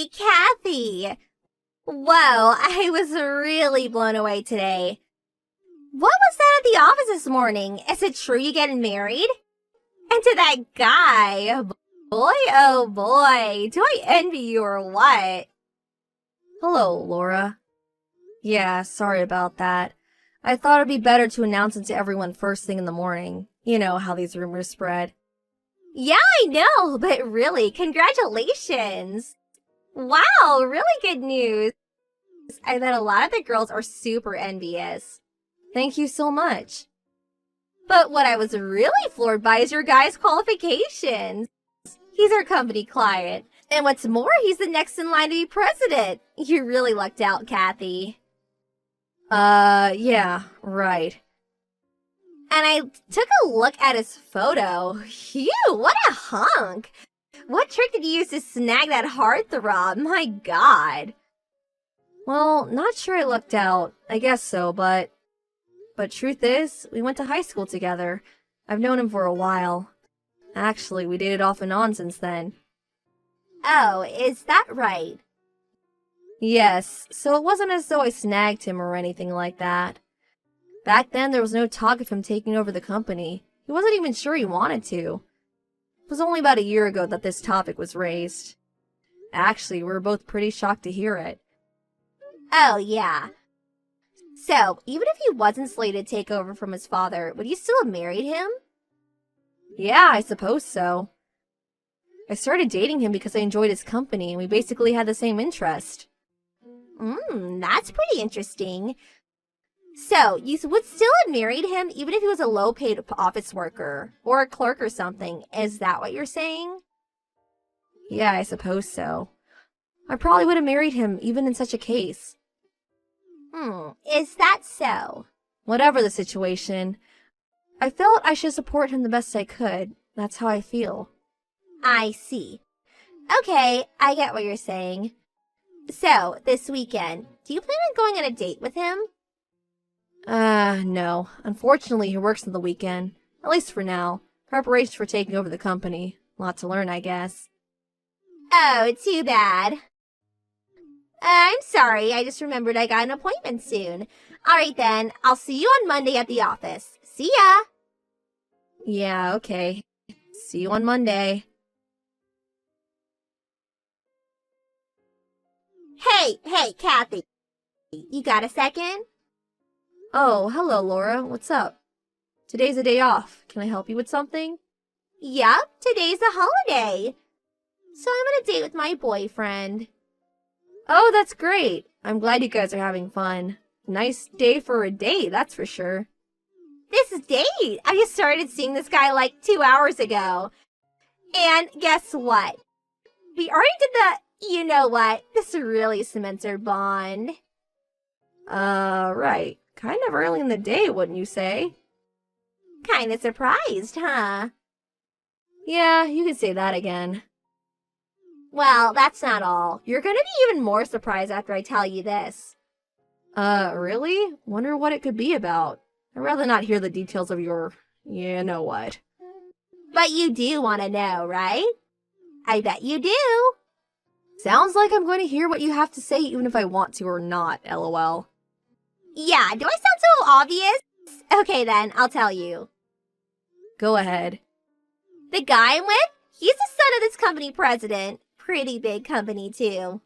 Hey, Kathy! Whoa, I was really blown away today. What was that at the office this morning? Is it true you're getting married? And to that guy? Boy, oh boy, do I envy you or what? Hello, Laura. Yeah, sorry about that. I thought it'd be better to announce it to everyone first thing in the morning. You know how these rumors spread. Yeah, I know, but really, congratulations! Wow, really good news. I bet a lot of the girls are super envious. Thank you so much. But what I was really floored by is your guy's qualifications. He's our company client. And what's more, he's the next in line to be president. You really lucked out, Kathy. Yeah, right. And I took a look at his photo. Phew, what a hunk. What trick did you use to snag that heartthrob? My God. Well, not sure I lucked out. I guess so, but truth is, we went to high school together. I've known him for a while. Actually, we dated off and on since then. Oh, is that right? Yes, so it wasn't as though I snagged him or anything like that. Back then, there was no talk of him taking over the company. He wasn't even sure he wanted to. It was only about a year ago that this topic was raised. Actually, we were both pretty shocked to hear it. Oh, yeah. So, even if he wasn't slated to take over from his father, would you still have married him? Yeah, I suppose so. I started dating him because I enjoyed his company, and we basically had the same interest. That's pretty interesting. So, you would still have married him even if he was a low-paid office worker or a clerk or something. Is that what you're saying? Yeah, I suppose so. I probably would have married him even in such a case. Is that so? Whatever the situation, I felt I should support him the best I could. That's how I feel. I see. Okay, I get what you're saying. So, this weekend, do you plan on going on a date with him? No. Unfortunately, he works on the weekend. At least for now. Preparations for taking over the company. Lot to learn, I guess. Oh, too bad. I'm sorry, I just remembered I got an appointment soon. Alright then, I'll see you on Monday at the office. See ya! Yeah, okay. See you on Monday. Hey, Kathy. You got a second? Oh, hello, Laura. What's up? Today's a day off. Can I help you with something? Yup, today's a holiday. So I'm on a date with my boyfriend. Oh, that's great. I'm glad you guys are having fun. Nice day for a date, that's for sure. This date? I just started seeing this guy like 2 hours ago. And guess what? We already did you know what? This really cements our bond. Right. Kind of early in the day, wouldn't you say? Kinda surprised, huh? Yeah, you could say that again. Well, that's not all. You're gonna be even more surprised after I tell you this. Really? Wonder what it could be about. I'd rather not hear the details of your... you know what. But you do want to know, right? I bet you do. Sounds like I'm going to hear what you have to say even if I want to or not, lol. Yeah, do I sound so obvious? Okay then, I'll tell you. Go ahead. The guy I'm with, he's the son of this company president. Pretty big company, too.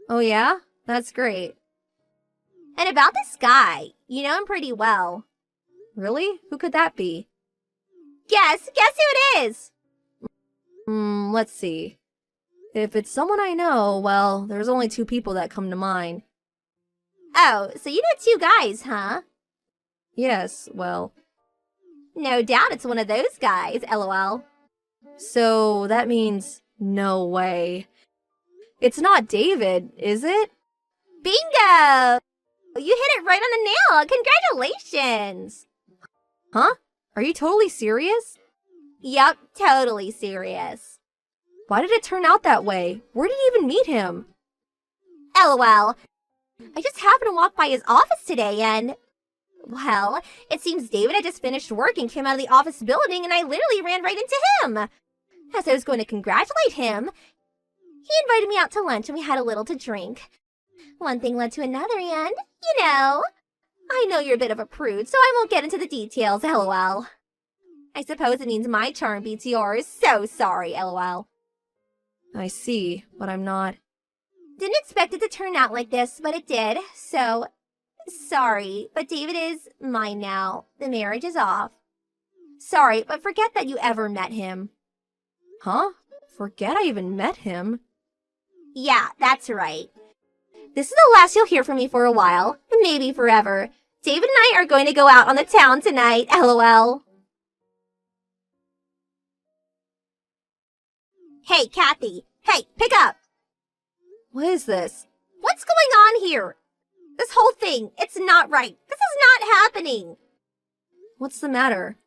Oh yeah? That's great. And about this guy, you know him pretty well. Really? Who could that be? Guess who it is? Let's see. If it's someone I know, well, there's only 2 people that come to mind. Oh, so you know 2 guys, huh? Yes, well... No doubt it's one of those guys, lol. So, that means... no way. It's not David, is it? Bingo! You hit it right on the nail! Congratulations! Huh? Are you totally serious? Yup, totally serious. Why did it turn out that way? Where did you even meet him? LOL. I just happened to walk by his office today and... well, it seems David had just finished work and came out of the office building and I literally ran right into him. As I was going to congratulate him, he invited me out to lunch and we had a little to drink. One thing led to another and, you know, I know you're a bit of a prude, so I won't get into the details, lol. I suppose it means my charm beats yours, so sorry, lol. I see, but I'm not. Didn't expect it to turn out like this, but it did, so sorry, but David is mine now. The marriage is off. Sorry, but forget that you ever met him. Huh? Forget I even met him? Yeah, that's right. This is the last you'll hear from me for a while, maybe forever. David and I are going to go out on the town tonight, lol. Hey, Kathy. Hey, pick up. What is this? What's going on here? This whole thing, it's not right. This is not happening. What's the matter?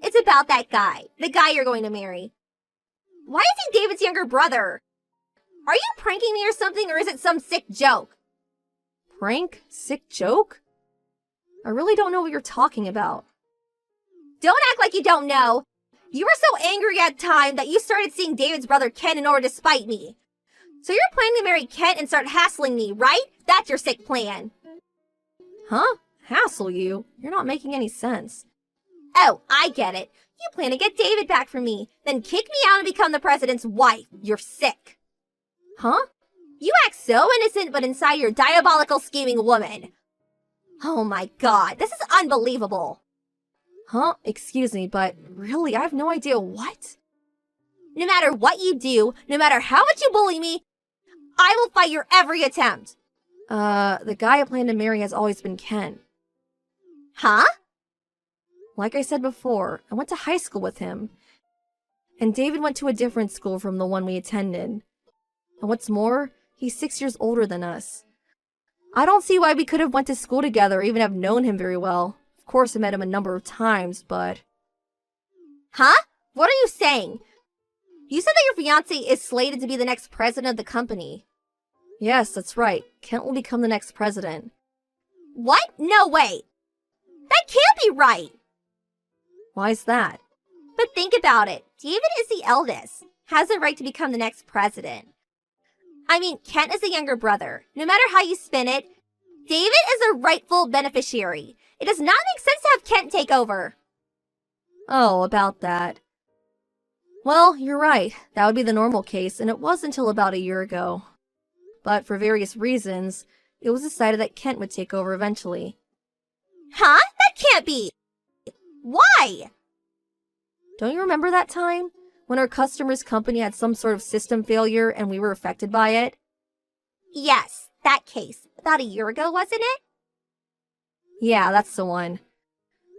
It's about that guy, the guy you're going to marry. Why is he David's younger brother? Are you pranking me or something, or is it some sick joke? Prank? Sick joke? I really don't know what you're talking about. Don't act like you don't know. You were so angry at the time that you started seeing David's brother Ken in order to spite me. So you're planning to marry Ken and start hassling me, right? That's your sick plan. Huh? Hassle you? You're not making any sense. Oh, I get it. You plan to get David back from me, then kick me out and become the president's wife. You're sick. Huh? You act so innocent, but inside you're a diabolical scheming woman. Oh my god, this is unbelievable. Huh? Excuse me, but really, I have no idea what? No matter what you do, no matter how much you bully me, I will fight your every attempt. The guy I plan to marry has always been Ken. Huh? Like I said before, I went to high school with him. And David went to a different school from the one we attended. And what's more, he's 6 years older than us. I don't see why we could have went to school together or even have known him very well. Of course, I met him a number of times, but... Huh? What are you saying? You said that your fiancé is slated to be the next president of the company. Yes, that's right. Kent will become the next president. What? No way. That can't be right. Why's that? But think about it. David is the eldest, has the right to become the next president. I mean, Kent is the younger brother. No matter how you spin it, David is the rightful beneficiary. It does not make sense to have Kent take over. Oh, about that. Well, you're right. That would be the normal case, and it was until about a year ago. But for various reasons, it was decided that Kent would take over eventually. Huh? That can't be. Why? Don't you remember that time? When our customer's company had some sort of system failure and we were affected by it? Yes, that case. About a year ago, wasn't it? Yeah, that's the one.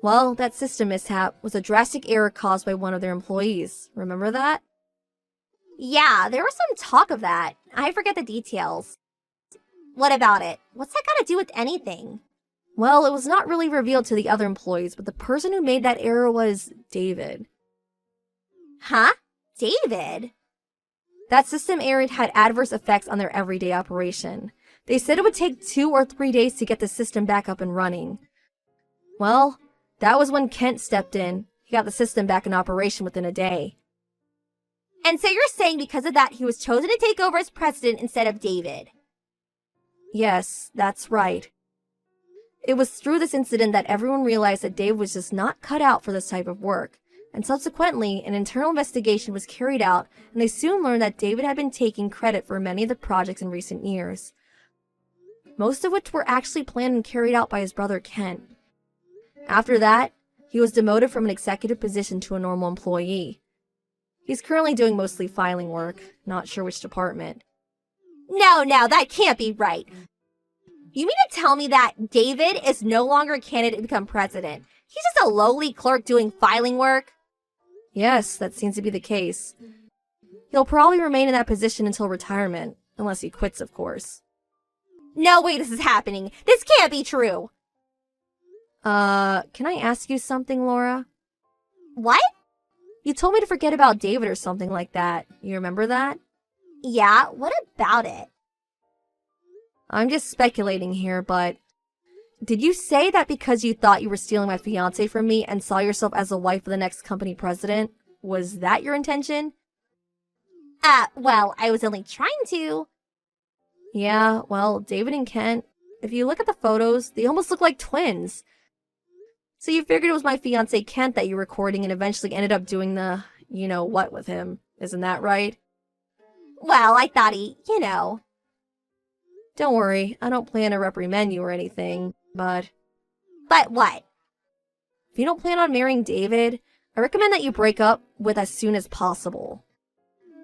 Well, that system mishap was a drastic error caused by one of their employees. Remember that? Yeah, there was some talk of that. I forget the details. What about it? What's that got to do with anything? Well, it was not really revealed to the other employees, but the person who made that error was David. Huh? David? That system error had adverse effects on their everyday operation. They said it would take 2 or 3 days to get the system back up and running. Well, that was when Kent stepped in. He got the system back in operation within a day. And so you're saying because of that, he was chosen to take over as president instead of David? Yes, that's right. It was through this incident that everyone realized that Dave was just not cut out for this type of work. And subsequently, an internal investigation was carried out, and they soon learned that David had been taking credit for many of the projects in recent years. Most of which were actually planned and carried out by his brother Kent. After that, he was demoted from an executive position to a normal employee. He's currently doing mostly filing work, not sure which department. No, that can't be right. You mean to tell me that David is no longer a candidate to become president? He's just a lowly clerk doing filing work? Yes, that seems to be the case. He'll probably remain in that position until retirement, unless he quits, of course. No way this is happening. This can't be true. Can I ask you something, Laura? What? You told me to forget about David or something like that. You remember that? Yeah, what about it? I'm just speculating here, but... Did you say that because you thought you were stealing my fiancé from me and saw yourself as the wife of the next company president? Was that your intention? Well, I was only trying to. Yeah, well, David and Kent, if you look at the photos, they almost look like twins. So you figured it was my fiancé Kent that you were recording and eventually ended up doing the, you know what with him. Isn't that right? Well, I thought he. Don't worry, I don't plan to reprimand you or anything, but But what? if you don't plan on marrying David, I recommend that you break up with as soon as possible.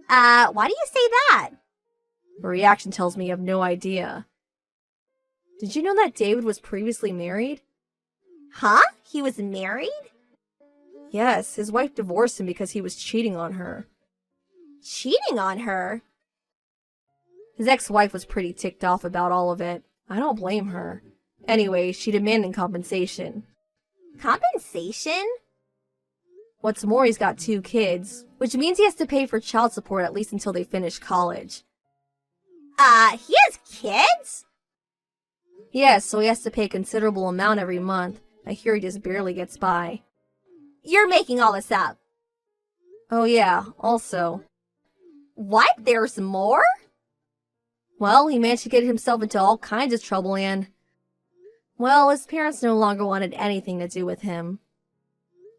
Why do you say that? Your reaction tells me you have no idea. Did you know that David was previously married? Huh? He was married? Yes, his wife divorced him because he was cheating on her. Cheating on her? His ex-wife was pretty ticked off about all of it. I don't blame her. Anyway, she demanded compensation. Compensation? What's more, he's got 2 kids, which means he has to pay for child support at least until they finish college. He has kids? Yes, so he has to pay a considerable amount every month. I hear he just barely gets by. You're making all this up. Oh yeah, also. What? There's more? Well, he managed to get himself into all kinds of trouble and... Well, his parents no longer wanted anything to do with him.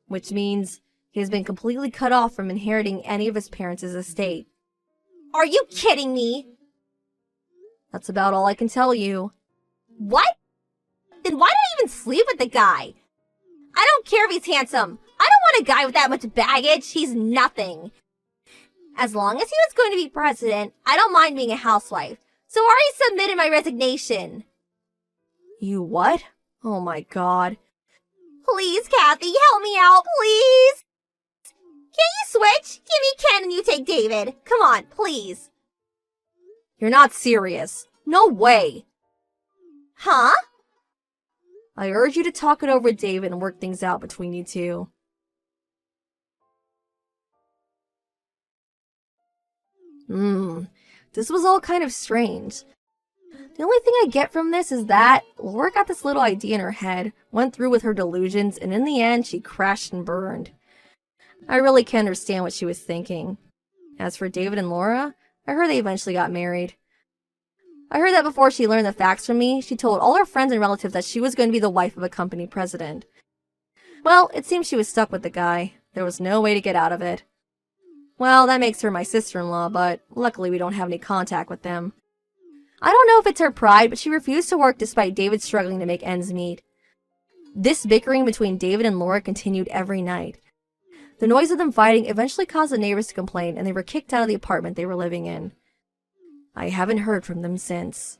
Which means he has been completely cut off from inheriting any of his parents' estate. Are you kidding me? That's about all I can tell you. What? Then why did I even sleep with the guy? I don't care if he's handsome. I don't want a guy with that much baggage. He's nothing. As long as he was going to be president, I don't mind being a housewife. So I already submitted my resignation. You what? Oh my god. Please, Kathy, help me out, please. Can you switch? Give me Ken and you take David. Come on, please. You're not serious. No way. Huh? I urge you to talk it over with David and work things out between you two. This was all kind of strange. The only thing I get from this is that Laura got this little idea in her head, went through with her delusions, and in the end, she crashed and burned. I really can't understand what she was thinking. As for David and Laura, I heard they eventually got married. I heard that before she learned the facts from me, she told all her friends and relatives that she was going to be the wife of a company president. Well, it seems she was stuck with the guy. There was no way to get out of it. Well, that makes her my sister-in-law, but luckily we don't have any contact with them. I don't know if it's her pride, but she refused to work despite David struggling to make ends meet. This bickering between David and Laura continued every night. The noise of them fighting eventually caused the neighbors to complain, and they were kicked out of the apartment they were living in. I haven't heard from them since.